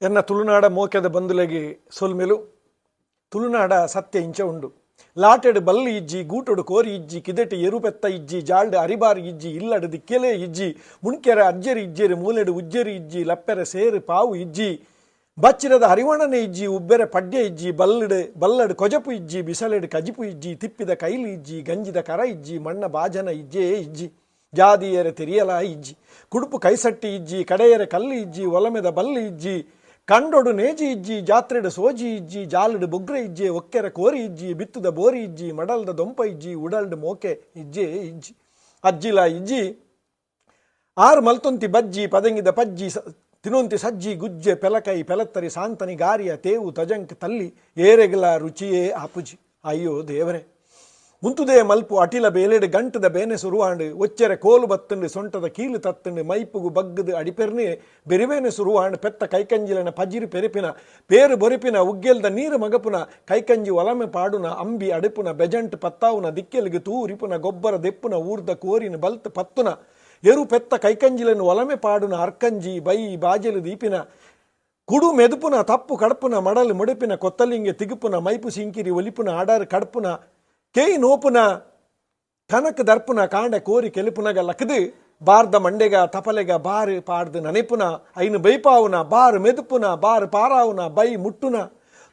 ಎನ್ನ ತುಳುನಾಡ ಮೋಕೆದ ಬಂದುಲೆಗೆ ಸೊಲ್ಮೆಲು ತುಳುನಾಡ ಸತ್ಯ ಇಂಚ ಉಂಡು. ಲಾಟೆಡು ಬಲ್ಲಿ ಇಜ್ಜಿ, ಗೂಟೊಡು ಕೋರಿ ಇಜ್ಜಿ, ಕಿದೆಟು ಎರುಪೆತ್ತ ಇಜ್ಜಿ, ಜಾಲ್ಡು ಅರಿಬಾರಿ ಇಜ್ಜಿ, ಇಲ್ಲಡು ದಿಕ್ಕೆಲೆ ಇಜ್ಜಿ, ಮುಣ್ಕೆರೆ ಅಜ್ಜೆರಿ ಇಜ್ಜೆರಿ, ಮೂಲೆಡು ಉಜ್ಜೆರಿ ಇಜ್ಜಿ, ಲಪ್ಪೆರೆ ಸೇರು ಪಾವು ಇಜ್ಜಿ, ಬಚ್ಚಿರದ ಹರಿವಣನೆ ಇಜ್ಜಿ, ಉಬ್ಬೆರೆ ಪಡ್ಡೆ ಇಜ್ಜಿ, ಬಲ್ಲಡು ಕೊಜಪು ಇಜ್ಜಿ, ಬಿಸಲೆಡು ಕಜಿಪು ಇಜ್ಜಿ, ತಿಪ್ಪಿದ ಕೈಲಿ ಇಜ್ಜಿ, ಗಂಜಿದ ಕರ ಇಜ್ಜಿ, ಮಣ್ಣ ಬಾಜನ ಇಜ್ಜೇ ಇಜ್ಜಿ, ಜಾದಿಯರೆ ತೆರಿಯಲ ಇಜ್ಜಿ, ಕುಡುಪು ಕೈಸಟ್ಟಿ ಇಜ್ಜಿ, ಕಡೆಯರೆ ಕಲ್ಲು ಇಜ್ಜಿ, ಒಲಮೆದ ಬಲ್ಲಿ ಇಜ್ಜಿ, ಕಂಡೊಡು ನೇಜಿ ಇಜ್ಜಿ, ಜಾತ್ರೆಡು ಸೋಜಿ ಇಜ್ಜಿ, ಜಾಲಡು ಬೊಗ್ರೆ ಇಜ್ಜಿ, ಒಕ್ಕೆರೆ ಕೋರಿ ಇಜ್ಜಿ, ಬಿತ್ತುದ ಬೋರಿ ಇಜ್ಜಿ, ಮಡಲ್ದ ದೊಂಪ ಇಜ್ಜಿ, ಉಡಲ್ಡು ಮೋಕೆ ಇಜ್ಜೆ ಇಜ್ಜಿ, ಅಜ್ಜಿಲ ಇಜ್ಜಿ, ಆರು ಮಲ್ತೊಂತಿ ಬಜ್ಜಿ, ಪದಂಗಿದ ಪಜ್ಜಿ, ತಿನೊಂತಿ ಸಜ್ಜಿ, ಗುಜ್ಜೆ ಪೆಲಕೈ ಪೆಲತ್ತರಿ, ಸಾಂತನಿ ಗಾರಿಯ ತೇವು ತಜಂಕ್ ತಲ್ಲಿ, ಏರೆಗಲ ರುಚಿಯೇ ಆಪುಜಿ. ಅಯ್ಯೋ ದೇವರೇ, ಮುಂತುದೇ ಮಲ್ಪು ಅಟಿಲ ಬೇಲೆಡು ಗಂಟದ ಬೇನೆ ಸುರುವಾಂಡು, ಒಚ್ಚೆರೆ ಕೋಲು ಬತ್ತುಂಡು, ಸೊಂಟದ ಕೀಲು ತತ್ತುಂಡು, ಮೈಪುಗು ಬಗ್ಗದು ಅಡಿಪೆರ್ನೆ ಬೆರಿವೇನೆ ಸುರುವಾಂಡು, ಪೆತ್ತ ಕೈಕಂಜಿಲನ ಪಜಿರು ಪೆರಿಪಿನ, ಪೇರು ಬೊರಿಪಿನ, ಉಗ್ಗೆಲ್ದ ನೀರು ಮಗಪುನ, ಕೈಕಂಜಿ ಒಲಮೆ ಪಾಡುನ, ಅಂಬಿ ಅಡುಪುನ, ಬೆಜಂಟ್ ಪತ್ತಾವುನ, ದಿಕ್ಕೆಲಿಗೆ ತೂರಿಪುನ, ಗೊಬ್ಬರ ದೆಪ್ಪುನ, ಊರ್ದ ಕೋರಿನ ಬಲ್ತ್ ಪತ್ತುನ, ಎರು ಪೆತ್ತ ಕೈಕಂಜಿಲನು ಒಲಮೆ ಪಾಡುನ, ಅರ್ಕಂಜಿ ಬೈ ಬಾಜೆಲು ದೀಪಿನ, ಕುಡು ಮೆದುಪುನ, ತಪ್ಪು ಕಡಪುನ, ಮಡಲು ಮುಡುಪಿನ, ಕೊತ್ತಲಿಂಗೆ ತಿಗುಪುನ, ಮೈಪು ಸಿಂಕಿರಿ ಒಲಿಪುನ, ಆಡಾರು ಕಡಪುನ, ಕೇಯಿ ನೋಪುನ, ಕನಕ ದರ್ಪುನ, ಕಾಂಡ ಕೋರಿ ಕೆಲಿಪುನಗ ಲಕದು, ಬಾರ್ದ ಮಂಡೆಗ ತಪಲೆಗ ಬಾರು ಪಾಡ್ದು ನನೆಪುನ, ಐನು ಬೈಪಾವುನ, ಬಾರು ಮೆದುಪುನ, ಬಾರು ಪಾರಾವುನ, ಬೈ ಮುಟ್ಟುನ,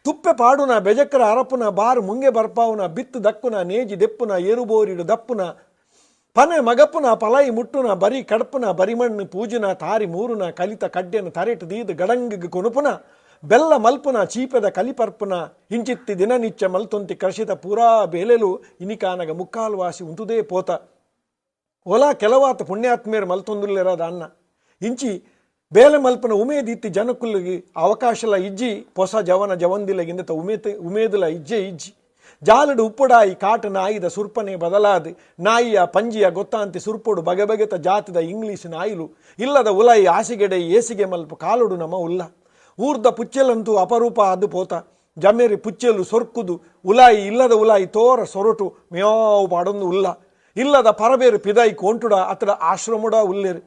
ತುಪ್ಪೆ ಪಾಡುನ, ಬೆಜಕ್ಕರ ಅರಪುನ, ಬಾರು ಮುಂಗೆ ಬರ್ಪಾವುನ, ಬಿತ್ತು ದಕ್ಕುನ, ನೇಜಿ ದೆಪ್ಪುನ, ಏರುಬೋರಿಡು ದಪ್ಪುನ, ಪನೆ ಮಗಪುನ, ಪಲೈ ಮುಟ್ಟುನ, ಬರಿ ಕಡಪುನ, ಬರಿಮಣ್ಣು ಪೂಜುನ, ತಾರಿ ಮೂರುನ, ಕಲಿತ ಕಡ್ಡೆನ ತರೆಟು ದೀದು ಗಡಂಗಿಗೆ ಕೊನುಪುನ, ಬೆಲ್ಲ ಮಲ್ಪುನ, ಚೀಪೆದ ಕಲಿಪರ್ಪುನ, ಇಂಚಿತ್ತಿ ದಿನನಿಚ್ಚ ಮಲ್ತೊಂತಿ ಕರ್ಷಿತ ಪೂರಾ ಬೇಲೆಲು ಇನಿಕಾನಗ ಮುಕ್ಕಾಲು ವಾಸಿ ಉಂಟುದೇ ಪೋತ ಒಲ ಕೆಲವಾತ ಪುಣ್ಯಾತ್ಮೇರು ಮಲ್ತೊಂದುಲ್ಲೆರದ ಅನ್ನ ಇಂಚಿ ಬೇಲೆ ಮಲ್ಪನ ಉಮೇದಿತ್ತಿ ಜನಕುಲ್ಲಿಗೆ ಅವಕಾಶಲ ಇಜ್ಜಿ, ಹೊಸ ಜವನ ಜವಂದಿಲಗಿಂದ ಉಮೇದುಲ ಇಜ್ಜೆ ಇಜ್ಜಿ, ಜಾಲಡು ಉಪ್ಪುಡಾಯಿ ಕಾಟು ನಾಯಿದ ಸುರ್ಪನೆ ಬದಲಾದು, ನಾಯಿಯ ಪಂಜಿಯ ಗೊತ್ತಾಂತಿ ಸುರ್ಪುಡು ಬಗೆಬಗೆತ ಜಾತಿದ ಇಂಗ್ಲೀಷ್ ನಾಯಿಲು, ಇಲ್ಲದ ಉಲಾಯಿ ಆಸಿಗೆಡೆ ಏಸಿಗೆ ಮಲ್ಪ ಕಾಲುಡು ನಮ ಉಲ್ಲ, ಊರ್ದ ಪುಚ್ಚೆಲಂತೂ ಅಪರೂಪ ಅದು ಪೋತ, ಜಮ್ಮೆರಿ ಪುಚ್ಚೆಲು ಸೊರ್ಕುದು, ಉಲಾಯಿ ಇಲ್ಲದ ಉಲಾಯಿ ತೋರ ಸೊರಟು ಮ್ಯಾವು ಪಾಡೊಂದು ಉಲ್ಲ, ಇಲ್ಲದ ಪರಬೇರು ಪಿದಾಯಿ ಕೊಂಟುಡ ಅತಡ ಆಶ್ರಮುಡ ಉಲ್ಲೆರು,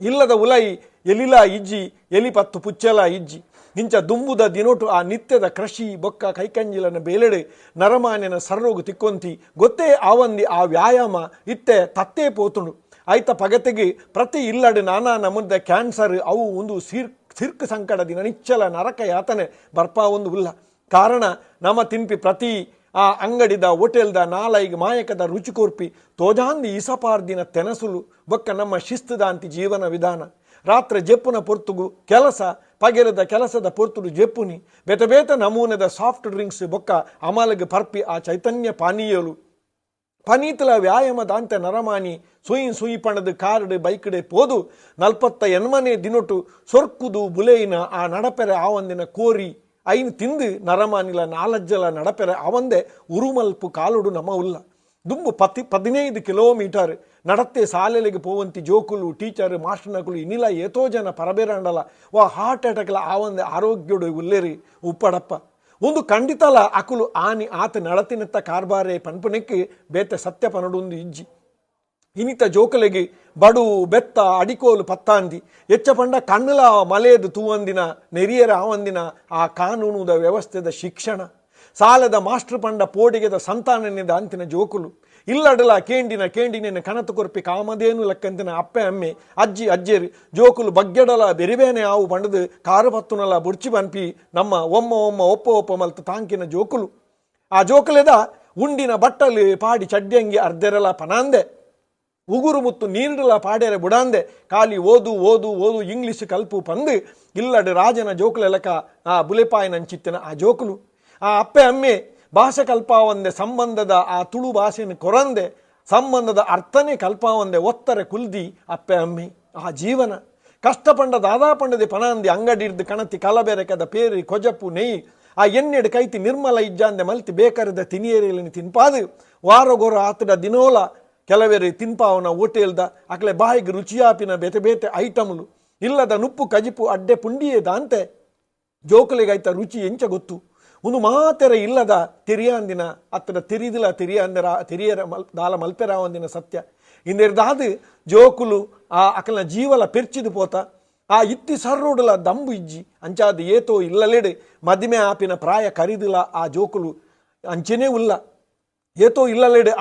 ಇಲ್ಲದ ಉಲಾಯಿ ಎಲಿಲ ಇಜ್ಜಿ, ಎಲಿಪತ್ತು ಪುಚ್ಚೆಲ ಇಜ್ಜಿ, ಇಂಚ ದುಂಬುದ ದಿನೊಟು ಆ ನಿತ್ಯದ ಕೃಷಿ ಬೊಕ್ಕ ಕೈಕಂಜಿಲನ ಬೇಲೆಡೆ ನರಮಾನ್ಯನ ಸರ್ರೋಗು ತಿಕ್ಕೊಂತಿ, ಗೊತ್ತೇ ಆವಂದಿ ಆ ವ್ಯಾಯಾಮ ಇತ್ತೆ ತತ್ತೇ ಪೋತುಂಡು, ಆಯ್ತ ಪಗತೆಗೆ ಪ್ರತಿ ಇಲ್ಲಡು ನಾನಾ ನಮುದ ಕ್ಯಾನ್ಸರ್ ಅವು ಒಂದು ಸಿರ್ಕ್ ಸಂಕಟದಿನ ನಿಚ್ಚಲ ನರಕ ಯಾತನೆ ಬರ್ಪಾ ಒಂದು ಉಲ್ಲ, ಕಾರಣ ನಮ್ಮ ತಿಂಪಿ ಪ್ರತಿ ಆ ಅಂಗಡಿದ ಹೋಟೆಲ್ದ ನಾಲೈಗೆ ಮಾಯಕದ ರುಚಿ ಕೊರ್ಪಿ ತೋಜಾಂದಿ ಇಸಪಾರ್ದಿನ ತೆನಸುಲು ಬೊಕ್ಕ ನಮ್ಮ ಶಿಸ್ತುದಾಂತಿ ಜೀವನ ವಿಧಾನ, ರಾತ್ರಿ ಜೆಪ್ಪುನ ಪೊರ್ತುಗು ಕೆಲಸ, ಪಗೆಲದ ಕೆಲಸದ ಪೊರ್ತುಡು ಜೆಪ್ಪುನಿ, ಬೇತ ನಮೂನೆದ ಸಾಫ್ಟ್ ಡ್ರಿಂಕ್ಸ್ ಬೊಕ್ಕ ಅಮಲಗೆ ಪರ್ಪಿ ಆ ಚೈತನ್ಯ ಪಾನೀಯಲು, ಪನೀತಲ ವ್ಯಾಯಾಮ ದಾಂತೆ ನರಮಾನಿ ಸುಯಿ ಪಣದು ಕಾರಡು ಬೈಕಡೆ ಪೋದು 48ನೇ ದಿನೊಟ್ಟು ಸೊರ್ಕುದು ಬುಲೆಯಿನ ಆ ನಡಪೆರೆ ಆವಂದಿನ ಕೋರಿ ಐನು ತಿಂದು ನರಮಾನಿಲ ನಾಲಜ್ಜಲ ನಡಪೆರೆ ಅವಂದೆ ಉರುಮಲ್ಪು ಕಾಲುಡು ನಮ ಉಲ್ಲ, ದುಂಬು 15 ಕಿಲೋಮೀಟರ್ ನಡತ್ತೆ ಸಾಲೆಲೆಗೆ ಪೋವಂತಿ ಜೋಕುಲು ಟೀಚರ್ ಮಾಸ್ಟರ್ನಕುಲು ಇನಿಲ ಏತೋ ಜನ ಪರಬೇರಂಡಲ ವಾ ಹಾರ್ಟ್ ಅಟ್ಯಾಕ್ಲ ಆವಂದೆ ಆರೋಗ್ಯಡು ಉಲ್ಲೇರಿ ಉಪ್ಪಡಪ್ಪ ಒಂದು ಖಂಡಿತಲ ಅಕುಲು ಆನಿ ಆತ ನಡತಿನೆತ್ತ ಕಾರ್ಬಾರೆ ಪನ್ಪನೆಕ್ಕೆ ಬೇತೆ ಸತ್ಯ ಪನಡುಂದು ಇಜ್ಜಿ, ಇನಿತ ಜೋಕಲೆಗೆ ಬಡು ಬೆತ್ತ ಅಡಿಕೋಲು ಪತ್ತಾಂದಿ ಎಚ್ಚ ಪಂಡ ಕಣ್ಣಲ ಮಲೆಯದು ತೂವಂದಿನ ನೆರಿಯರ ಆವಂದಿನ ಆ ಕಾನೂನುದ ವ್ಯವಸ್ಥೆದ ಶಿಕ್ಷಣ, ಸಾಲದ ಮಾಸ್ಟರ್ ಪಂಡ ಪೋಡಿಗೆದ ಸಂತಾನನೆದ ಅಂತಿನ ಜೋಕುಲು, ಇಲ್ಲಡಲ ಕೇಂಡಿನ ಕಣತು ಕೊರ್ಪಿ ಕಾಮಧೇನು ಲೆಕ್ಕಂತಿನ ಅಪ್ಪೆ ಅಮ್ಮೆ ಅಜ್ಜಿ ಅಜ್ಜೇರಿ ಜೋಕುಲು ಬಗ್ಗೆಡಲ ಬೆರಿಬೇನೆ ಆವು ಪಂಡದು ಕಾರು ಪತ್ತುನಲ ಬುರ್ಚಿ ಬನ್ಪಿ ನಮ್ಮ ಒಮ್ಮ ಒಪ್ಪ ಮಲ್ತು ತಾಂಕಿನ ಜೋಕುಲು, ಆ ಜೋಕಲೆದ ಉಂಡಿನ ಬಟ್ಟಲು ಪಾಡಿ ಚಡ್ಡಿಯಂಗಿ ಅರ್ಧೆರಲ ಪನಾಂದೆ, ಉಗುರು ಮುತ್ತು ನೀರಿಡಲ ಪಾಡ್ಯರೆ ಬುಡಾಂದೆ, ಖಾಲಿ ಓದು ಇಂಗ್ಲಿಷ್ ಕಲ್ಪು ಪಂದು ಇಲ್ಲಡು ರಾಜನ ಜೋಕುಲೆಲಕ ಆ ಬುಲೆಪಾಯಿನಂಚಿತ್ತಿನ ಆ ಜೋಕುಲು, ಆ ಅಪ್ಪೆ ಅಮ್ಮೆ ಭಾಷೆ ಕಲ್ಪಾವಂದೆ ಸಂಬಂಧದ ಆ ತುಳು ಭಾಷೆಯನ್ನು ಕೊರಂದೆ ಸಂಬಂಧದ ಅರ್ಥನೇ ಕಲ್ಪಾವಂದೆ ಒತ್ತರೆ ಕುಲ್ದಿ ಅಪ್ಪೆ ಅಮ್ಮಿ ಆ ಜೀವನ ಕಷ್ಟಪಂಡ ದಾದಾಪಂಡದೆ ಪನಾಂದಿ ಅಂಗಡಿರ್ದು ಕಣತಿ ಕಲಬೆರಕದ ಪೇರಿ ಕೊಜಪು ನೆಯಿ ಆ ಎಣ್ಣೆಡು ಕೈತಿ ನಿರ್ಮಲ ಇಜ್ಜಾಂದೆ ಮಲ್ತಿ ಬೇಕಾರದ ತಿನಿಯೇರಿಯಲಿನ ತಿನ್ಪಾದು ವಾರಗೊರ ಆತಡ ದಿನೋಲ ಕೆಲವೇರಿ ತಿನ್ಪಾವನ ಹೋಟೆಲ್ದ ಅಕಲೆ ಬಾಯಿಗೆ ರುಚಿಯಾಪಿನ ಬೇತೆ ಐಟಮ್ಲು, ಇಲ್ಲದ ನುಪ್ಪು ಕಜಿಪು ಅಡ್ಡೆ ಪುಂಡಿಯೇ ದಾಂತೆ ಜೋಕುಲೆಗೈತ ರುಚಿ ಎಂಚ ಗೊತ್ತು, ಒಂದು ಮಾತೆರ ಇಲ್ಲದ ತಿರಿಯಾಂದಿನ ಅತ್ತಡ ತಿರಿಯರ ದಾಲ ಮಲ್ಪೆರಾವಂದಿನ ಸತ್ಯ ಇಂದೆರ್ದಾದು ಜೋಕುಲು ಆ ಅಕಲ್ನ ಜೀವಲ ಪೆರ್ಚಿದು ಪೋತ ಆ ಇತ್ತಿ ಸರ್ರೋಡುಲ ದಂಬು ಇಜ್ಜಿ ಅಂಚಾದ ಏತೋ ಇಲ್ಲಲೆಡೆ ಮದಿಮೆ ಆಪಿನ ಪ್ರಾಯ ಕರಿದಿಲ್ಲ ಆ ಜೋಕುಲು ಅಂಚೆನೇ ಉಲ್ಲ ಏತೋ ಇಲ್ಲಲೆಡೆ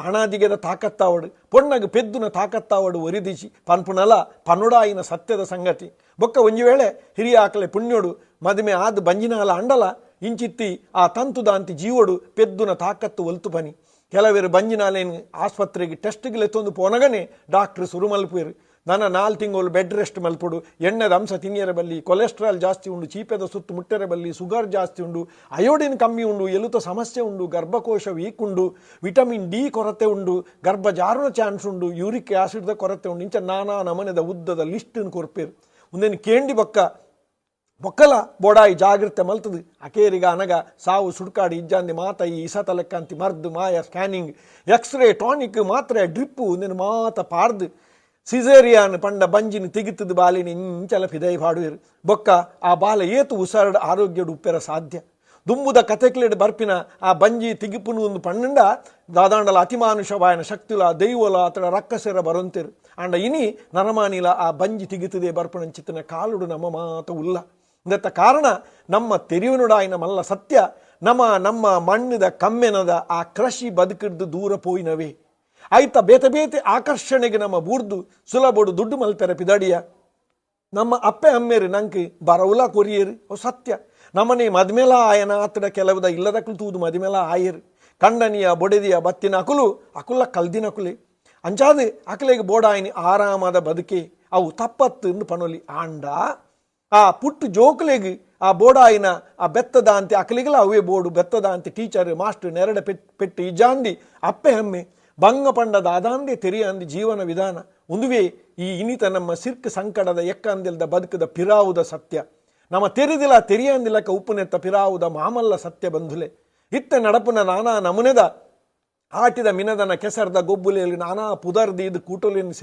ಆಣಾದಿಗೆದ ತಾಕತ್ತಾವಡು ಪೊಣ್ಣಗೆ ಪೆದ್ದುನ ತಾಕತ್ತಾವಡು ಒರಿದಿಸಿ ಪನ್ಪುನಲ ಪನ್ನುಡಾಯಿನ ಸತ್ಯದ ಸಂಗತಿ ಬೊಕ್ಕ ಒಂಜಿ ವೇಳೆ ಹಿರಿಯ ಆಕಲೆ ಪುಣ್ಯೋಡು ಮದಿಮೆ ಆದ ಬಂಜಿನಾಲ ಅಂಡಲ ಇಂಚಿತ್ತಿ ಆ ತಂತುದಾಂತಿ ಜೀವಡು ಪೆದ್ದುನ ತಾಕತ್ತು ಒಲ್ತು ಪನಿ ಕೆಲವೇರು ಬಂಜಿನಾಲೇನು ಆಸ್ಪತ್ರೆಗೆ ಟೆಸ್ಟ್ಗಿಲೆತ್ತೊಂದು ಪೋನಗನೆ ಡಾಕ್ಟ್ರು ಸುರು ಮಲ್ಪುವೆರು ನನ್ನ 4 ತಿಂಗಳು ಬೆಡ್ ರೆಸ್ಟ್ ಮಲ್ಪುಡು ಎಣ್ಣೆದ ಅಂಶ ತಿನ್ನಿಯರ ಬಲ್ಲಿ ಕೊಲೆಸ್ಟ್ರಾಲ್ ಜಾಸ್ತಿ ಉಂಡು ಚೀಪೆದ ಸುತ್ತು ಮುಟ್ಟೆರ ಬಲ್ಲಿ ಶುಗರ್ ಜಾಸ್ತಿ ಉಂಡು ಅಯೋಡಿನ್ ಕಮ್ಮಿ ಉಂಡು ಎಲುತ ಸಮಸ್ಯೆ ಉಂಡು ಗರ್ಭಕೋಶ ವೀಕ್ ಉಂಡು ವಿಟಮಿನ್ ಡಿ ಕೊರತೆ ಉಂಡು ಗರ್ಭ ಜಾರುನ ಚಾನ್ಸ್ ಉಂಡು ಯೂರಿಕ್ ಆಸಿಡ್ದ ಕೊರತೆ ಉಂಡು ಇಂಚ ನಾನಾ ನಮನೆದ ಉದ್ದದ ಲಿಸ್ಟ್ ಕೊರ್ಪೇರು ಒಂದೇನು ಕೇಂಡಿ ಬೊಕ್ಕಲ ಬೋಡಾಯಿ ಜಾಗ್ರತೆ ಮಲ್ತದು ಅಕೇರಿಗ ಅನಗ ಸಾವು ಸುಡ್ಕಾಡಿ ಇಜ್ಜಾಂದಿ ಮಾತ ಈ ಇಸತ ಲೆಕ್ಕಂತಿ ಮರ್ದು ಮಾಯ ಸ್ಕ್ಯಾನಿಂಗ್ ಎಕ್ಸ್ರೇ ಟಾನಿಕ್ ಮಾತ್ರೆ ಡ್ರಿಪ್ಪು ಒಂದೇನು ಮಾತ ಪಾರ್ದು ಸಿಸೇರಿಯಾನ್ ಪಂಡ ಬಂಜಿನಿ ತೆಗಿತದ ಬಾಲಿನಿ ಇಂಚಲ ಫಿದೈ ಪಾಡುವೆರು ಬೊಕ್ಕ ಆ ಬಾಲ ಏತು ಉಸಾರಡ ಆರೋಗ್ಯಡು ಉಪ್ಪೆರ ಸಾಧ್ಯ ದುಂಬುದ ಕತೆಕ್ಲೆಡ್ ಬರ್ಪಿನ ಆ ಬಂಜಿ ತಿಗಿಪುನು ಒಂದು ಪಣ್ಣಂಡ ದಾದಾಂಡಲ ಅತಿಮಾನುಷವಾಯನ ಶಕ್ತಿಲ ದೈವಲ ಅತಡ ರಕ್ಕಸೆರ ಬರೊಂತೆರು ಅಂಡ ಇನಿ ನರಮಾನಿಲ ಆ ಬಂಜಿ ತಿಗಿತದೆ ಬರ್ಪಣ ಚಿತ್ತನ ಕಾಲುಡು ನಮ್ಮ ಮಾತ ಉಲ್ಲ ಇಂದತ್ತ ಕಾರಣ ನಮ್ಮ ತೆರಿಯುನುಡಾಯಿನ ಮಲ್ಲ ಸತ್ಯ ನಮ್ಮ ಮಣ್ಣಿದ ಕಮ್ಮೆನದ ಆ ಕೃಷಿ ಬದುಕಿಡ್ದು ದೂರ ಪೋಯಿನವೇ ಆಯ್ತ ಬೇತೆ ಆಕರ್ಷಣೆಗೆ ನಮ್ಮ ಬೂರ್ದು ಸುಲಭಡು ದುಡ್ಡು ಮಲ್ಪೆರ ಪಿದಡಿಯ ನಮ್ಮ ಅಪ್ಪೆ ಅಮ್ಮೇರು ನಂಗೆ ಬರವುಲ ಕೊರಿಯರು ಅವು ಸತ್ಯ ನಮ್ಮನೆ ಮದ್ಮೇಲ ಆಯನ ಆತಡ ಕೆಲವುದ ಇಲ್ಲದಕ್ಕಲು ತೂದು ಮದಿಮೇಲ ಆಯರು ಕಂಡನಿಯ ಬೊಡೆದಿಯ ಬತ್ತಿನ ಅಕುಲ ಕಲ್ದಿನ ಅಕುಲೆ ಅಂಚಾದು ಅಕಲೆಗೆ ಬೋಡಾಯಿನಿ ಆರಾಮದ ಬದುಕೆ ಅವು ತಪ್ಪತ್ತು ಪನೊಲಿ ಆಂಡ ಆ ಪುಟ್ಟು ಜೋಕುಲೆಗೆ ಆ ಬೋಡಾಯಿನ ಆ ಬೆತ್ತದ ಅಂತೆ ಅಕಲಿಗಲ ಅವೇ ಬೋಡು ಬೆತ್ತದ ಅಂತೆ ಟೀಚರ್ ಮಾಸ್ಟರ್ ನೆರಡ ಪೆಟ್ಟು ಇಜಾಂದಿ ಅಪ್ಪೆ ಹಮ್ಮೆ ಬಂಗ ಪಂಡದ ಅದಾಂದೆ ತೆರಿಯಂದಿ ಜೀವನ ವಿಧಾನ ಒಂದುವೇ ಈ ಇನಿತ ನಮ್ಮ ಸಿರ್ಕ್ ಸಂಕಟದ ಎಕ್ಕಂದಿಲ್ದ ಬದುಕದ ಪಿರಾವುದ ಸತ್ಯ ನಮ್ಮ ತೆರಿಯಂದಿಲಕ ಉಪ್ಪುನೆತ್ತ ಪಿರಾವುದ ಮಾಮಲ್ಲ ಸತ್ಯ ಬಂಧುಲೆ ಇತ್ತ ನಡಪುನ ನಾನಾ ನಮುನೆದ ಆಟಿದ ಮಿನದನ ಕೆಸರ್ದ ಗೊಬ್ಬುಲೆಯಲ್ಲಿ ನಾನಾ ಪುದರ್ದಿ ಇದು ಕೂಟುಲೆಯನ್ನು